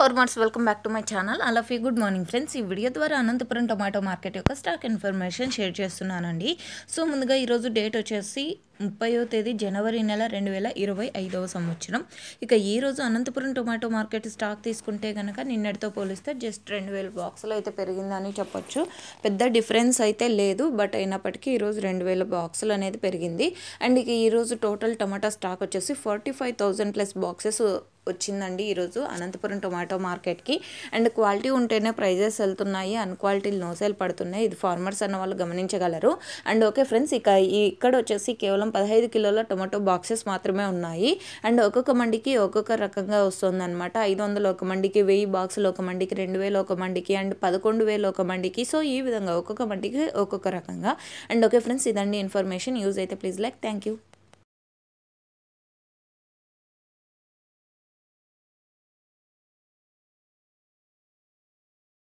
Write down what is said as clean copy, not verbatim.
Farmers welcome back to my channel. అలాఫీ good morning friends. ఈ video ద్వారా Anantapuram tomato market యొక్క స్టాక్ ఇన్ఫర్మేషన్ షేర్ చేస్తున్నానండి. సో ముందుగా ఈరోజు డేట్ వచ్చేసి 30వ తేదీ జనవరి నెల 2025వ సంవత్సరం. ఇక ఈరోజు అనంతపురం టొమాటో మార్కెట్ స్టాక్ తీసుకుంటే కనుక నిన్నటితో పోలిస్తే జస్ట్ 2000 బాక్సులు అయితే పెరిగిందని చెప్పొచ్చు. పెద్ద డిఫరెన్స్ అయితే లేదు, బట్ అయినప్పటికీ ఈరోజు 2000 బాక్సులు అనేది పెరిగింది. అండ్ ఇక ఈరోజు టోటల్ టమాటా స్టాక్ వచ్చేసి 45,000 ప్లస్ బాక్సెస్ వచ్చిందండి ఈరోజు అనంతపురం టొమాటో మార్కెట్కి. అండ్ క్వాలిటీ ఉంటేనే ప్రైజెస్ వెళ్తున్నాయి, అన్క్వాలిటీలు నో సేల్ పడుతున్నాయి. ఇది ఫార్మర్స్ అన్న వాళ్ళు గమనించగలరు. అండ్ ఓకే ఫ్రెండ్స్, ఇక ఇక్కడ వచ్చేసి కేవలం 15 కిలోల టొమాటో బాక్సెస్ మాత్రమే ఉన్నాయి. అండ్ ఒక్కొక్క మండికి ఒక్కొక్క రకంగా వస్తుంది అనమాట. 500 ఒక మండికి, 1000 బాక్సులు ఒక మండికి, 2000 ఒక మండికి, అండ్ 11,000 ఒక మండికి. సో ఈ విధంగా ఒక్కొక్క మండికి ఒక్కొక్క రకంగా. అండ్ ఓకే ఫ్రెండ్స్, ఇదండి ఇన్ఫర్మేషన్. యూజ్ అయితే ప్లీజ్ లైక్. Thank you.